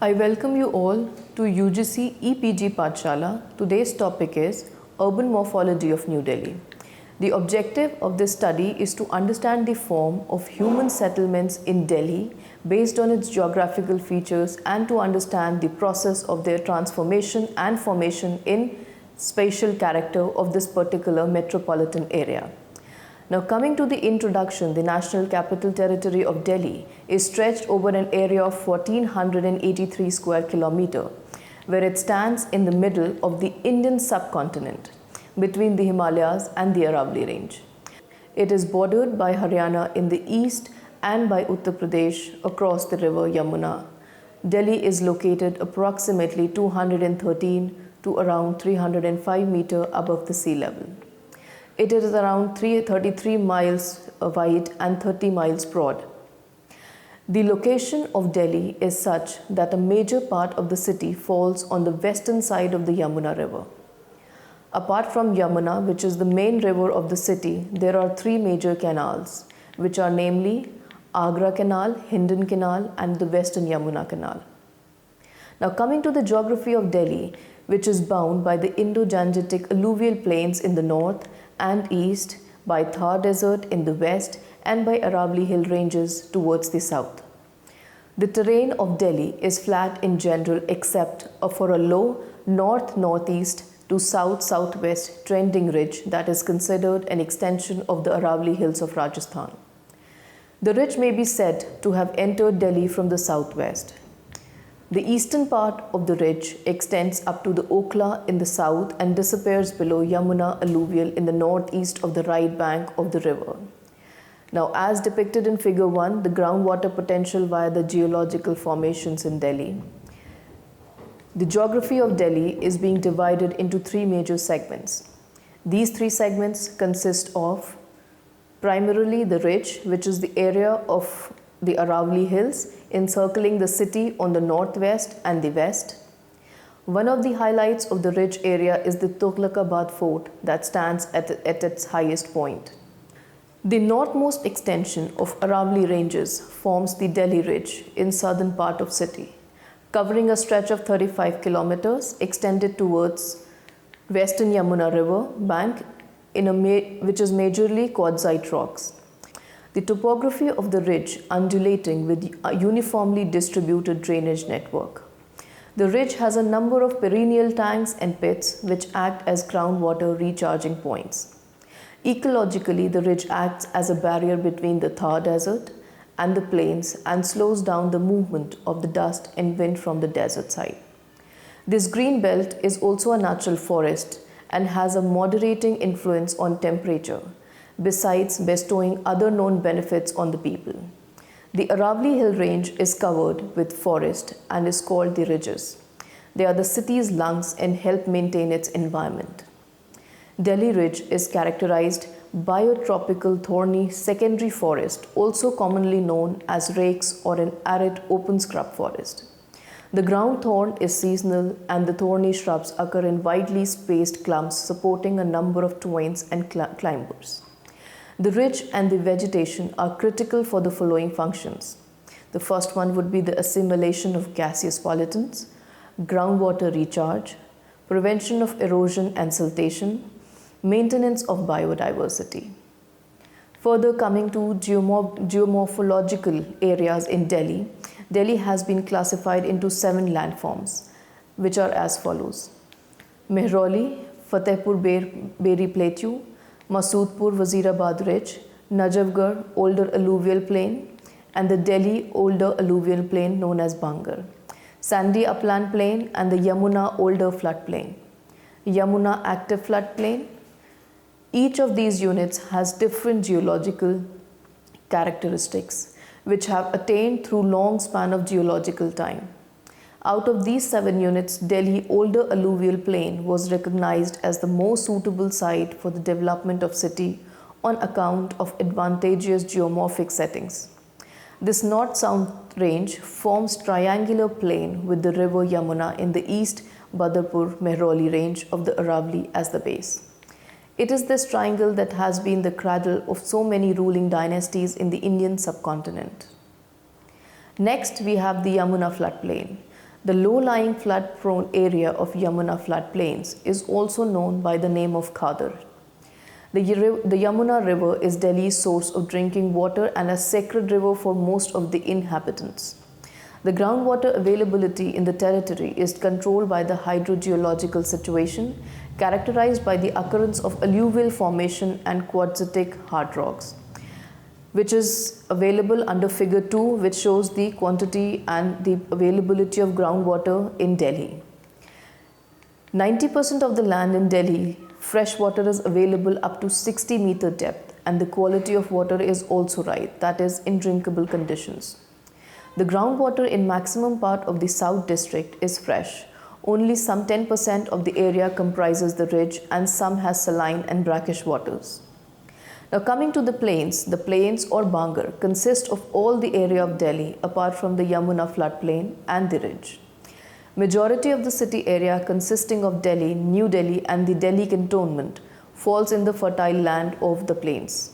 I welcome you all to UGC EPG Pathshala. Today's topic is Urban Morphology of New Delhi. The objective of this study is to understand the form of human settlements in Delhi based on its geographical features and to understand the process of their transformation and formation in spatial character of this particular metropolitan area. Now, coming to the introduction, the National Capital Territory of Delhi is stretched over an area of 1483 square kilometer, where it stands in the middle of the Indian subcontinent between the Himalayas and the Aravalli Range. It is bordered by Haryana in the east and by Uttar Pradesh across the river Yamuna. Delhi is located approximately 213 to around 305 meter above the sea level. It is around 33 miles wide and 30 miles broad. The location of Delhi is such that a major part of the city falls on the western side of the Yamuna river. Apart from Yamuna, which is the main river of the city, there are three major canals, which are namely Agra Canal, Hindon Canal and the Western Yamuna Canal. Now, coming to the geography of Delhi, which is bound by the Indo-Gangetic alluvial plains in the north and east, by Thar Desert in the west and by Aravalli Hill ranges towards the south. The terrain of Delhi is flat in general except for a low north-northeast to south-southwest trending ridge that is considered an extension of the Aravalli Hills of Rajasthan. The ridge may be said to have entered Delhi from the southwest. The eastern part of the ridge extends up to the Okhla in the south and disappears below Yamuna alluvial in the northeast of the right bank of the river. Now, as depicted in figure 1, the groundwater potential via the geological formations in Delhi. The geography of Delhi is being divided into three major segments. These three segments consist of primarily the ridge, which is the area of the Aravalli Hills encircling the city on the northwest and the west. One of the highlights of the ridge area is the Tughlakabad Fort that stands at its highest point. The northmost extension of Aravalli Ranges forms the Delhi Ridge in southern part of city, covering a stretch of 35 kilometers extended towards western Yamuna river bank which is majorly quartzite rocks. The topography of the ridge undulating with a uniformly distributed drainage network. The ridge has a number of perennial tanks and pits which act as groundwater recharging points. Ecologically, the ridge acts as a barrier between the Thar Desert and the plains and slows down the movement of the dust and wind from the desert side. This green belt is also a natural forest and has a moderating influence on temperature, besides bestowing other known benefits on the people. The Aravalli Hill range is covered with forest and is called the ridges. They are the city's lungs and help maintain its environment. Delhi Ridge is characterized by a tropical thorny secondary forest, also commonly known as rakes or an arid open scrub forest. The ground thorn is seasonal and the thorny shrubs occur in widely spaced clumps supporting a number of twines and climbers. The ridge and the vegetation are critical for the following functions. The first one would be the assimilation of gaseous pollutants, groundwater recharge, prevention of erosion and siltation, maintenance of biodiversity. Further, coming to geomorphological areas in Delhi, Delhi has been classified into 7 landforms, which are as follows: Mehrauli, Fatehpur Beri Plateau, Masoodpur Wazirabad Ridge, Najafgarh Older Alluvial Plain, and the Delhi Older Alluvial Plain known as Bangar, Sandy Upland Plain and the Yamuna Older Flood Plain, Yamuna Active Flood Plain. Each of these units has different geological characteristics which have attained through long span of geological time. Out of these 7 units, Delhi Older Alluvial Plain was recognized as the most suitable site for the development of city on account of advantageous geomorphic settings. This north-south range forms triangular plain with the river Yamuna in the east, Badarpur Mehrauli range of the Aravalli as the base. It is this triangle that has been the cradle of so many ruling dynasties in the Indian subcontinent. Next, we have the Yamuna floodplain. The low-lying flood-prone area of Yamuna floodplains is also known by the name of Khadar. The Yamuna River is Delhi's source of drinking water and a sacred river for most of the inhabitants. The groundwater availability in the territory is controlled by the hydrogeological situation, characterized by the occurrence of alluvial formation and quartzitic hard rocks, which is available under figure 2, which shows the quantity and the availability of groundwater in Delhi. 90% of the land in Delhi, fresh water is available up to 60-meter depth, and the quality of water is also right, that is in drinkable conditions. The groundwater in maximum part of the South District is fresh. Only some 10% of the area comprises the ridge, and some has saline and brackish waters. Now coming to the plains or Bangar consist of all the area of Delhi apart from the Yamuna floodplain and the ridge. Majority of the city area consisting of Delhi, New Delhi and the Delhi cantonment falls in the fertile land of the plains.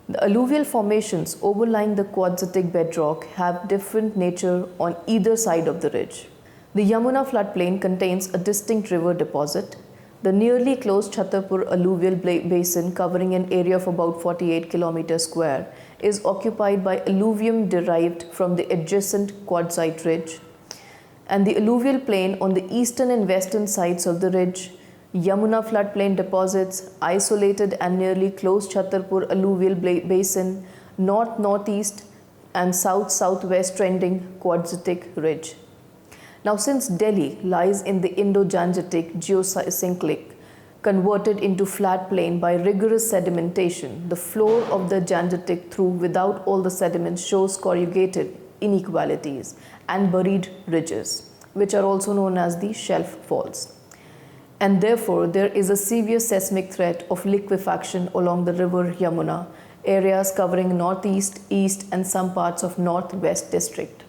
The alluvial formations overlying the quartzitic bedrock have different nature on either side of the ridge. The Yamuna floodplain contains a distinct river deposit. The nearly closed Chhatarpur alluvial basin, covering an area of about 48 km square, is occupied by alluvium derived from the adjacent quartzite ridge. And the alluvial plain on the eastern and western sides of the ridge, Yamuna floodplain deposits, isolated and nearly closed Chhatarpur alluvial basin, north-northeast and south-southwest trending quartzitic ridge. Now, since Delhi lies in the Indo-Gangetic geosynclic, converted into flat plain by rigorous sedimentation, the floor of the Gangetic through without all the sediments shows corrugated inequalities and buried ridges, which are also known as the shelf faults. And therefore, there is a severe seismic threat of liquefaction along the river Yamuna, areas covering northeast, east and some parts of northwest district.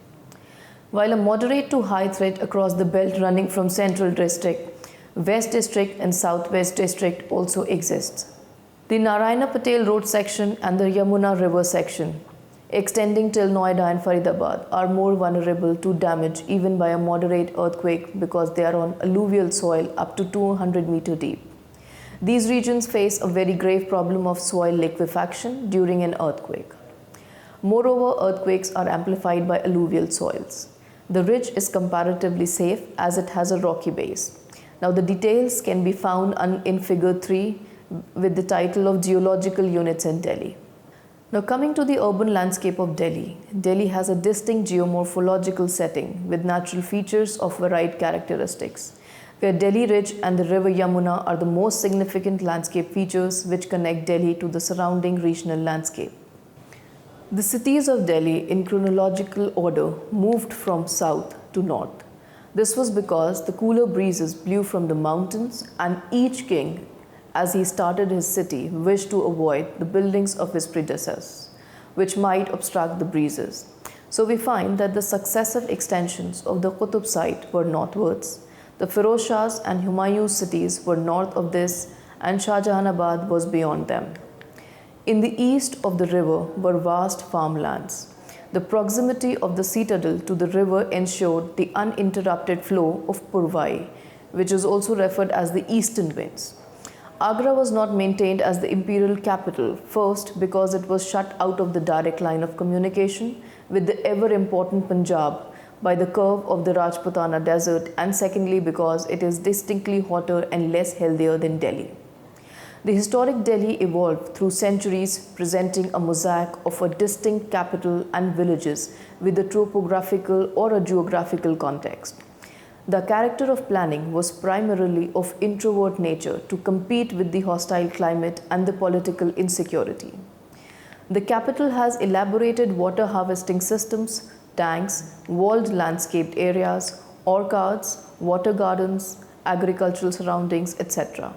While a moderate to high threat across the belt running from central district, west district and southwest district also exists. The Narayana Patel road section and the Yamuna river section, extending till Noida and Faridabad, are more vulnerable to damage even by a moderate earthquake because they are on alluvial soil up to 200 meter deep. These regions face a very grave problem of soil liquefaction during an earthquake. Moreover, earthquakes are amplified by alluvial soils. The ridge is comparatively safe as it has a rocky base. Now the details can be found in figure 3 with the title of Geological Units in Delhi. Now coming to the urban landscape of Delhi, Delhi has a distinct geomorphological setting with natural features of varied characteristics, where Delhi Ridge and the river Yamuna are the most significant landscape features which connect Delhi to the surrounding regional landscape. The cities of Delhi in chronological order moved from south to north. This was because the cooler breezes blew from the mountains and each king, as he started his city, wished to avoid the buildings of his predecessors, which might obstruct the breezes. So we find that the successive extensions of the Qutub site were northwards, the Firoz Shah's and Humayun's cities were north of this, and Shah Jahanabad was beyond them. In the east of the river were vast farmlands. The proximity of the citadel to the river ensured the uninterrupted flow of Purvai, which is also referred as the eastern winds. Agra was not maintained as the imperial capital, first because it was shut out of the direct line of communication with the ever-important Punjab by the curve of the Rajputana desert, and secondly because it is distinctly hotter and less healthier than Delhi. The historic Delhi evolved through centuries, presenting a mosaic of a distinct capital and villages with a topographical or a geographical context. The character of planning was primarily of introvert nature to compete with the hostile climate and the political insecurity. The capital has elaborated water harvesting systems, tanks, walled landscaped areas, orchards, water gardens, agricultural surroundings, etc.,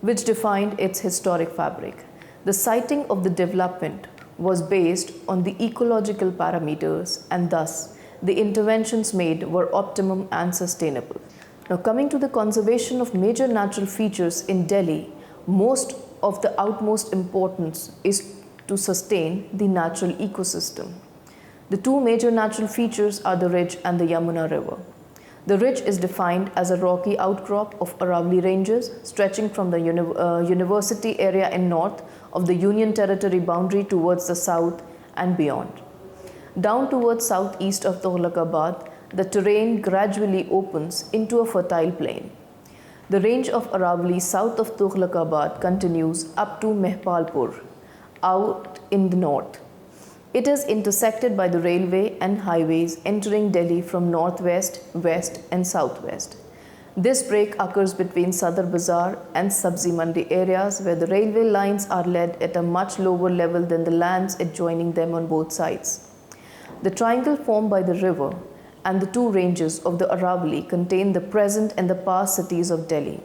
which defined its historic fabric. The siting of the development was based on the ecological parameters, and thus the interventions made were optimum and sustainable. Now coming to the conservation of major natural features in Delhi, most of the utmost importance is to sustain the natural ecosystem. The two major natural features are the ridge and the Yamuna river. The ridge is defined as a rocky outcrop of Aravalli Ranges stretching from the university area in north of the Union Territory boundary towards the south and beyond. Down towards southeast of Tughlaqabad, the terrain gradually opens into a fertile plain. The range of Aravalli south of Tughlaqabad continues up to Mehpalpur, out in the north. It is intersected by the railway and highways entering Delhi from northwest, west, and southwest. This break occurs between Sadar Bazaar and Sabzi Mandi areas where the railway lines are laid at a much lower level than the lands adjoining them on both sides. The triangle formed by the river and the two ranges of the Aravalli contain the present and the past cities of Delhi.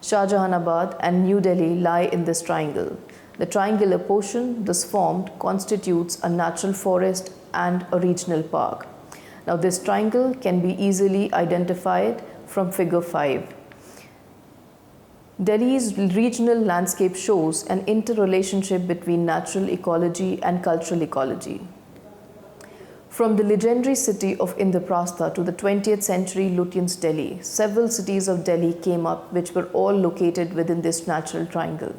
Shahjahanabad and New Delhi lie in this triangle. The triangular portion thus formed constitutes a natural forest and a regional park. Now this triangle can be easily identified from figure 5. Delhi's regional landscape shows an interrelationship between natural ecology and cultural ecology. From the legendary city of Indraprastha to the 20th century Lutyens Delhi, several cities of Delhi came up which were all located within this natural triangle.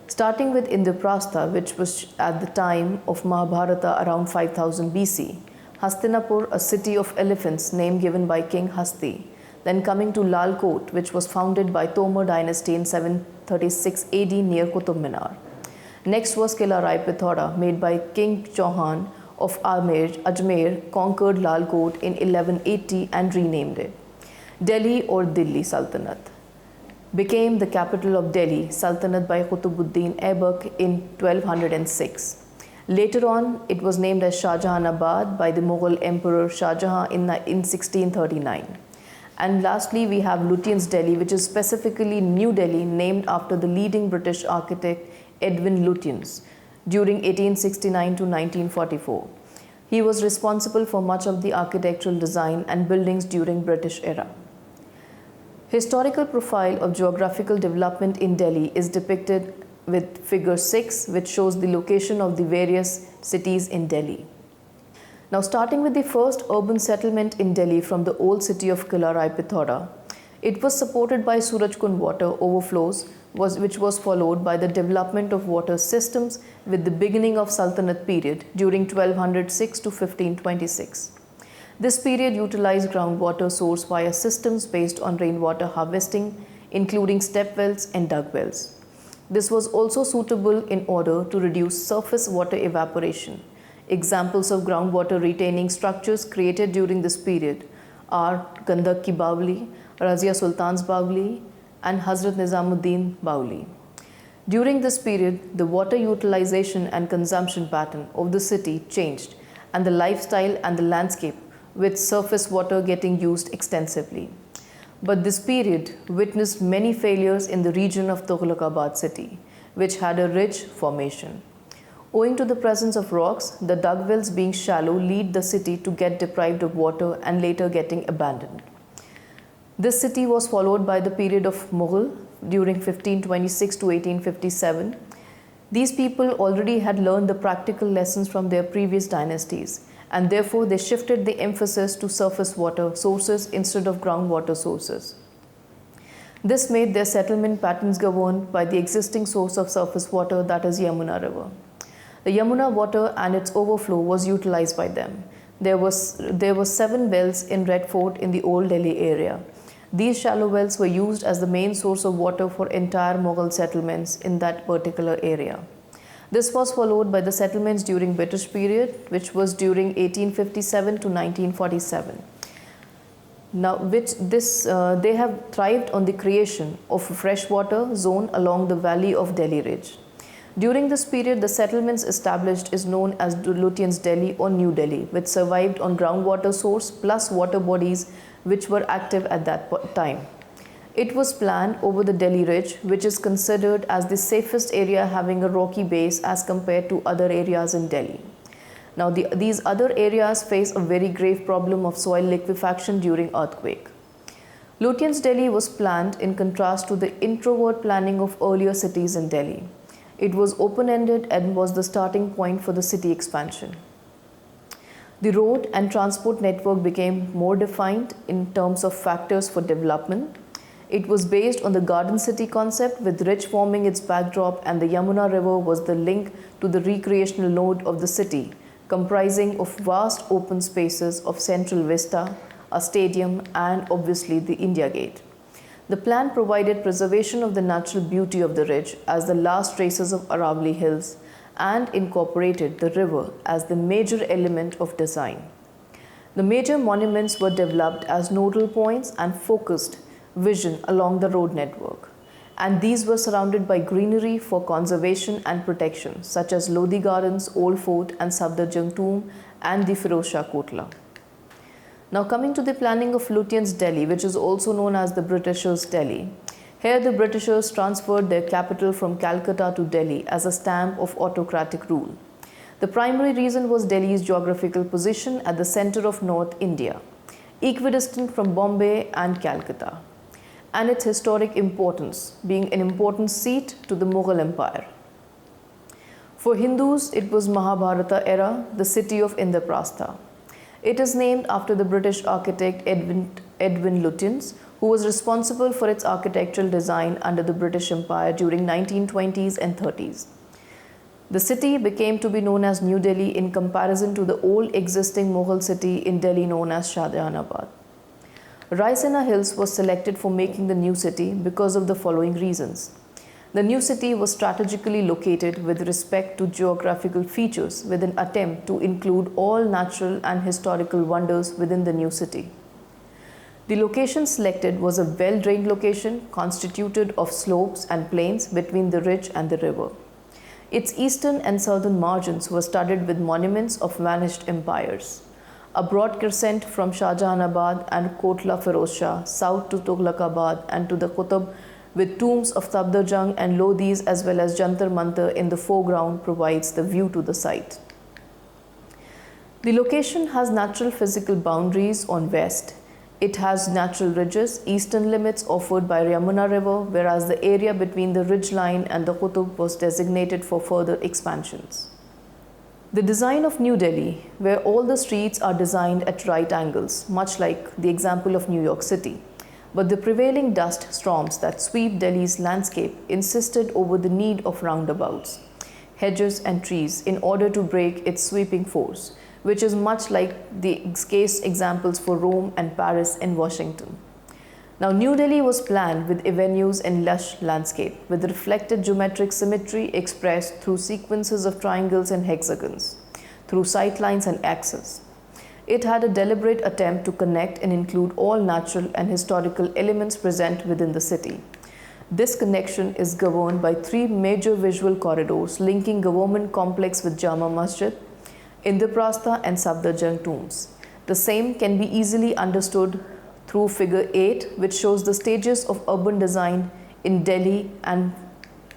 Starting with Indraprastha, which was at the time of Mahabharata around 5000 BC, Hastinapur, a city of elephants, name given by King Hasti, then coming to Lal Kot, which was founded by Tomar dynasty in 736 AD near Qutub Minar. Next was Kila Rai Pithoda, made by King Chauhan of Ajmer, conquered Lal Kot in 1180 and renamed it. Delhi or Dilli Sultanate became the capital of Delhi Sultanate by Qutbuddin Aibak in 1206. Later on, it was named as Shahjahanabad by the Mughal Emperor Shah Jahan in 1639. And lastly, we have Lutyens Delhi, which is specifically New Delhi, named after the leading British architect Edwin Lutyens during 1869 to 1944. He was responsible for much of the architectural design and buildings during British era. Historical profile of geographical development in Delhi is depicted with figure 6, which shows the location of the various cities in Delhi. Now starting with the first urban settlement in Delhi from the old city of Kila Rai Pithoda, it was supported by Surajkund water overflows, which was followed by the development of water systems with the beginning of Sultanate period during 1206 to 1526. This period utilized groundwater source via systems based on rainwater harvesting, including step wells and dug wells. This was also suitable in order to reduce surface water evaporation. Examples of groundwater retaining structures created during this period are Gandak Ki Bawli, Razia Sultan's Bawli, and Hazrat Nizamuddin Bawli. During this period, the water utilization and consumption pattern of the city changed, and the lifestyle and the landscape with surface water getting used extensively. But this period witnessed many failures in the region of Tughlaqabad city, which had a rich formation. Owing to the presence of rocks, the dug wells being shallow lead the city to get deprived of water and later getting abandoned. This city was followed by the period of Mughal during 1526 to 1857. These people already had learned the practical lessons from their previous dynasties, and therefore they shifted the emphasis to surface water sources instead of groundwater sources. This made their settlement patterns governed by the existing source of surface water, that is Yamuna River. The Yamuna water and its overflow was utilized by them. There were 7 wells in Red Fort in the old Delhi area. These shallow wells were used as the main source of water for entire Mughal settlements in that particular area. This was followed by the settlements during British period, which was during 1857 to 1947. Now, they have thrived on the creation of a freshwater zone along the valley of Delhi Ridge. During this period, the settlements established is known as Lutyens Delhi or New Delhi, which survived on groundwater source plus water bodies which were active at that time. It was planned over the Delhi Ridge, which is considered as the safest area having a rocky base as compared to other areas in Delhi. Now, these other areas face a very grave problem of soil liquefaction during earthquake. Lutyens Delhi was planned in contrast to the introvert planning of earlier cities in Delhi. It was open-ended and was the starting point for the city expansion. The road and transport network became more defined in terms of factors for development. It was based on the garden city concept, with Rich forming its backdrop, and the Yamuna River was the link to the recreational node of the city, comprising of vast open spaces of central vista, a stadium, and obviously the India Gate. The plan provided preservation of the natural beauty of the ridge as the last traces of Aravalli Hills and incorporated the river as the major element of design. The major monuments were developed as nodal points and focused vision along the road network, and these were surrounded by greenery for conservation and protection, such as Lodi Gardens, Old Fort, and Safdarjung Tomb, and the Firoz Shah Kotla. Now, coming to the planning of Lutyens' Delhi, which is also known as the Britishers' Delhi. Here, the Britishers transferred their capital from Calcutta to Delhi as a stamp of autocratic rule. The primary reason was Delhi's geographical position at the center of North India, equidistant from Bombay and Calcutta, and its historic importance, being an important seat to the Mughal Empire. For Hindus, it was Mahabharata era, the city of Indraprastha. It is named after the British architect Edwin Lutyens, who was responsible for its architectural design under the British Empire during 1920s and 30s. The city became to be known as New Delhi in comparison to the old existing Mughal city in Delhi known as Shahjahanabad. Raisina Hills was selected for making the new city because of the following reasons. The new city was strategically located with respect to geographical features, with an attempt to include all natural and historical wonders within the new city. The location selected was a well-drained location constituted of slopes and plains between the ridge and the river. Its eastern and southern margins were studded with monuments of vanished empires. A broad crescent from Shahjahanabad and Kotla Firoz Shah south to Tughlaqabad and to the Qutb, with tombs of Safdarjung and Lodis as well as Jantar Mantar in the foreground, provides the view to the site. The location has natural physical boundaries on west. It has natural ridges, eastern limits offered by Yamuna River, whereas the area between the ridge line and the Qutb was designated for further expansions. The design of New Delhi, where all the streets are designed at right angles, much like the example of New York City. But the prevailing dust storms that sweep Delhi's landscape insisted over the need of roundabouts, hedges and trees in order to break its sweeping force, which is much like the case examples for Rome and Paris and Washington. Now, New Delhi was planned with avenues and lush landscape, with reflected geometric symmetry expressed through sequences of triangles and hexagons, through sightlines and axes. It had a deliberate attempt to connect and include all natural and historical elements present within the city. This connection is governed by three major visual corridors linking government complex with Jama Masjid, Indraprastha and Safdarjung tombs. The same can be easily understood through figure 8, which shows the stages of urban design in Delhi, and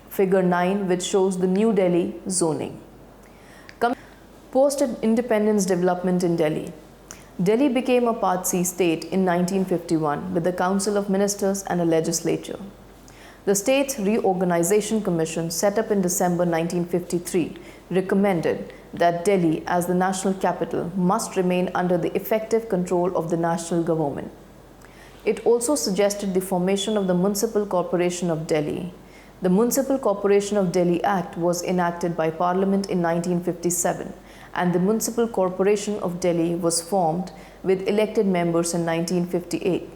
figure 9, which shows the New Delhi zoning. Post-independence development in Delhi. Delhi became a Part C state in 1951 with a Council of Ministers and a legislature. The State's Reorganization Commission, set up in December 1953, recommended that Delhi, as the national capital, must remain under the effective control of the national government. It also suggested the formation of the Municipal Corporation of Delhi. The Municipal Corporation of Delhi Act was enacted by Parliament in 1957, and the Municipal Corporation of Delhi was formed with elected members in 1958.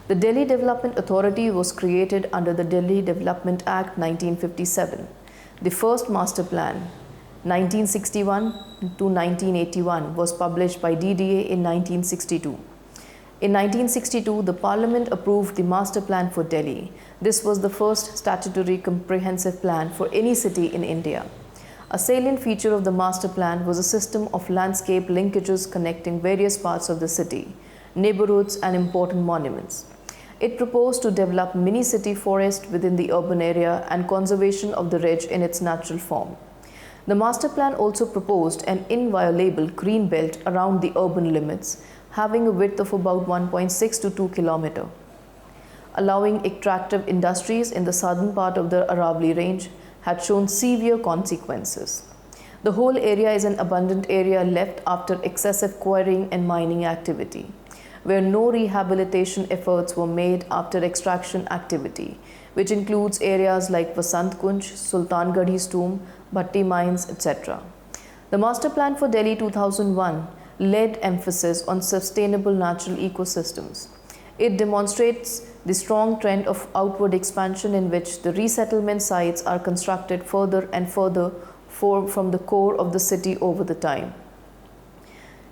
The Delhi Development Authority was created under the Delhi Development Act 1957. The first master plan, 1961 to 1981, was published by DDA in 1962. In 1962, the Parliament approved the Master Plan for Delhi. This was the first statutory comprehensive plan for any city in India. A salient feature of the Master Plan was a system of landscape linkages connecting various parts of the city, neighborhoods, and important monuments. It proposed to develop mini-city forest within the urban area and conservation of the ridge in its natural form. The Master Plan also proposed an inviolable green belt around the urban limits, having a width of about 1.6 to 2 km, allowing extractive industries in the southern part of the Aravalli range had shown severe consequences. The whole area is an abundant area left after excessive quarrying and mining activity, where no rehabilitation efforts were made after extraction activity, which includes areas like Vasant Kunj, Sultangarhi's tomb, Bhatti mines, etc. The Master Plan for Delhi 2001 laid emphasis on sustainable natural ecosystems. It demonstrates the strong trend of outward expansion in which the resettlement sites are constructed further and further from the core of the city over the time.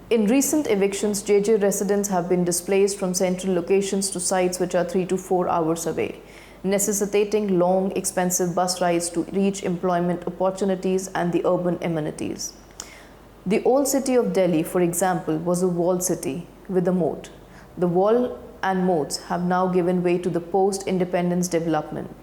In recent evictions, JJ residents have been displaced from central locations to sites which are 3 to 4 hours away, necessitating long, expensive bus rides to reach employment opportunities and the urban amenities. The old city of Delhi, for example, was a walled city with a moat. The wall and moats have now given way to the post-independence development,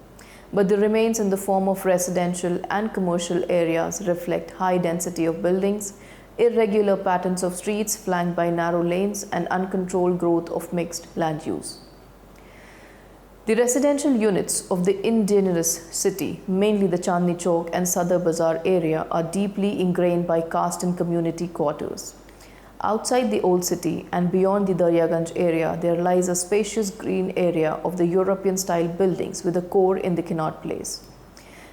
but the remains in the form of residential and commercial areas reflect high density of buildings, irregular patterns of streets flanked by narrow lanes, and uncontrolled growth of mixed land use. The residential units of the indigenous city, mainly the Chandni Chowk and Sadar Bazaar area, are deeply ingrained by caste and community quarters. Outside the old city and beyond the Daryaganj area, there lies a spacious green area of the European-style buildings with a core in the Connaught Place.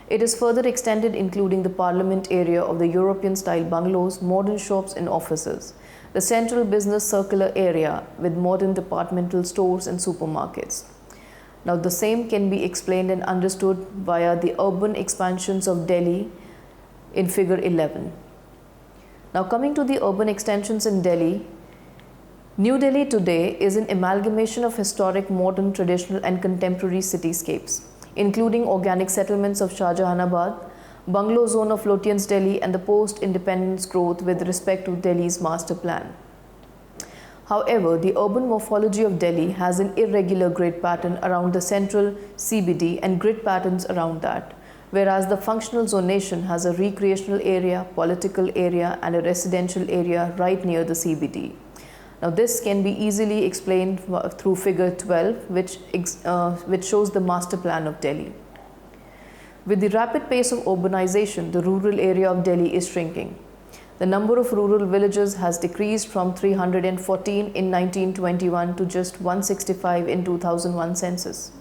It is further extended, including the Parliament area of the European-style bungalows, modern shops and offices, the central business circular area with modern departmental stores and supermarkets. Now, the same can be explained and understood via the urban expansions of Delhi in figure 11. Now, coming to the urban extensions in Delhi, New Delhi today is an amalgamation of historic, modern, traditional and contemporary cityscapes, including organic settlements of Shahjahanabad, bungalow zone of Lutyens Delhi and the post-independence growth with respect to Delhi's master plan. However, the urban morphology of Delhi has an irregular grid pattern around the central CBD and grid patterns around that, whereas the functional zonation has a recreational area, political area and a residential area right near the CBD. Now, this can be easily explained through figure 12, which shows the master plan of Delhi. With the rapid pace of urbanization, the rural area of Delhi is shrinking. The number of rural villages has decreased from 314 in 1921 to just 165 in 2001 census.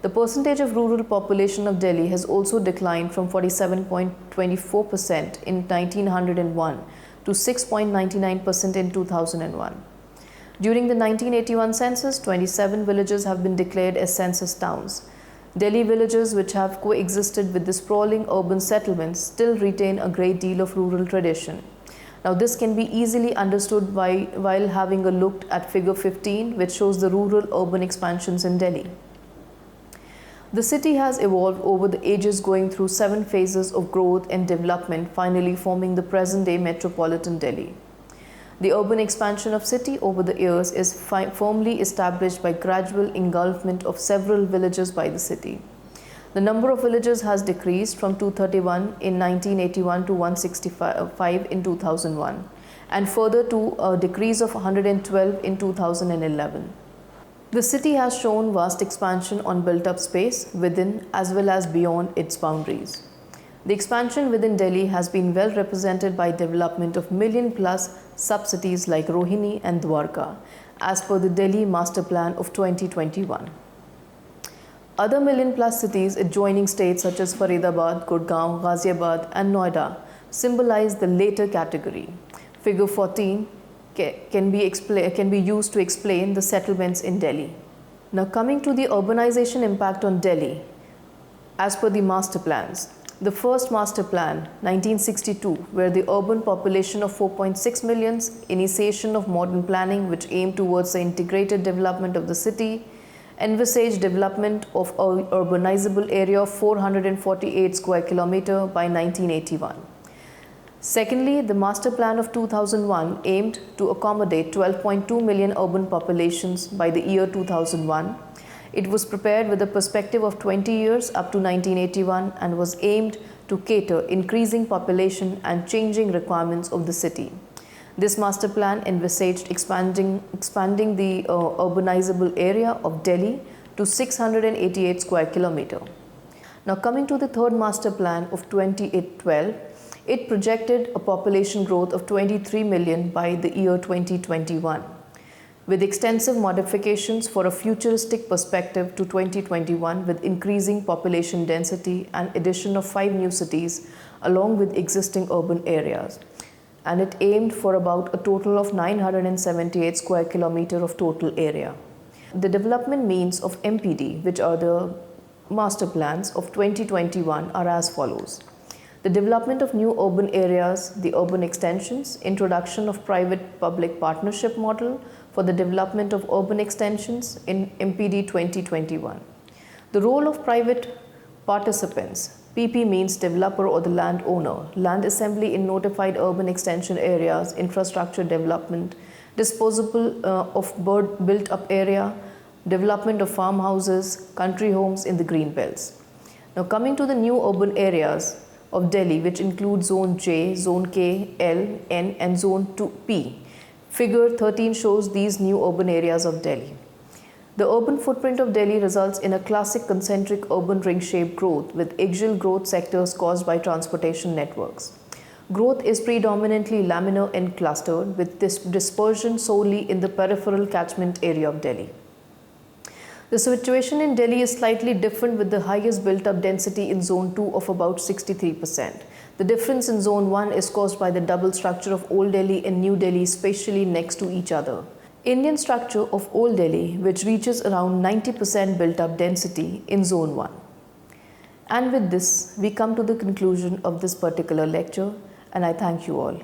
The percentage of rural population of Delhi has also declined from 47.24% in 1901 to 6.99% in 2001. During the 1981 census, 27 villages have been declared as census towns. Delhi villages, which have coexisted with the sprawling urban settlements, still retain a great deal of rural tradition. Now, this can be easily understood while having a look at figure 15, which shows the rural-urban expansions in Delhi. The city has evolved over the ages, going through 7 phases of growth and development, finally forming the present-day metropolitan Delhi. The urban expansion of city over the years is firmly established by gradual engulfment of several villages by the city. The number of villages has decreased from 231 in 1981 to 165 in 2001, and further to a decrease of 112 in 2011. The city has shown vast expansion on built-up space within as well as beyond its boundaries. The expansion within Delhi has been well represented by development of million-plus sub-cities like Rohini and Dwarka, as per the Delhi Master Plan of 2021. Other million-plus cities adjoining states such as Faridabad, Gurgaon, Ghaziabad and Noida symbolize the later category. Figure 14 can be used to explain the settlements in Delhi. Now, coming to the urbanization impact on Delhi, as per the master plans. The first master plan, 1962, where the urban population of 4.6 million, initiation of modern planning which aimed towards the integrated development of the city, envisaged development of an urbanizable area of 448 square kilometer by 1981. Secondly, the master plan of 2001 aimed to accommodate 12.2 million urban populations by the year 2001. It was prepared with a perspective of 20 years up to 1981 and was aimed to cater increasing population and changing requirements of the city. This master plan envisaged expanding the urbanizable area of Delhi to 688 square kilometer. Now, coming to the third master plan of 2012, It projected a population growth of 23 million by the year 2021, with extensive modifications for a futuristic perspective to 2021 with increasing population density and addition of 5 new cities along with existing urban areas. And it aimed for about a total of 978 square kilometer of total area. The development means of MPD, which are the master plans of 2021, are as follows. The development of new urban areas, the urban extensions, introduction of private-public partnership model for the development of urban extensions in MPD 2021. The role of private participants. PP means developer or the landowner, land assembly in notified urban extension areas, infrastructure development, disposable of built up area, development of farmhouses, country homes in the green belts. Now coming to the new urban areas of Delhi, which include Zone J, Zone K, L, N and Zone 2P. Figure 13 shows these new urban areas of Delhi. The urban footprint of Delhi results in a classic concentric urban ring-shaped growth with axial growth sectors caused by transportation networks. Growth is predominantly laminar and clustered with this dispersion solely in the peripheral catchment area of Delhi. The situation in Delhi is slightly different with the highest built-up density in Zone 2 of about 63%. The difference in Zone 1 is caused by the double structure of Old Delhi and New Delhi spatially next to each other. Indian structure of Old Delhi, which reaches around 90% built-up density in Zone 1. And with this, we come to the conclusion of this particular lecture, and I thank you all.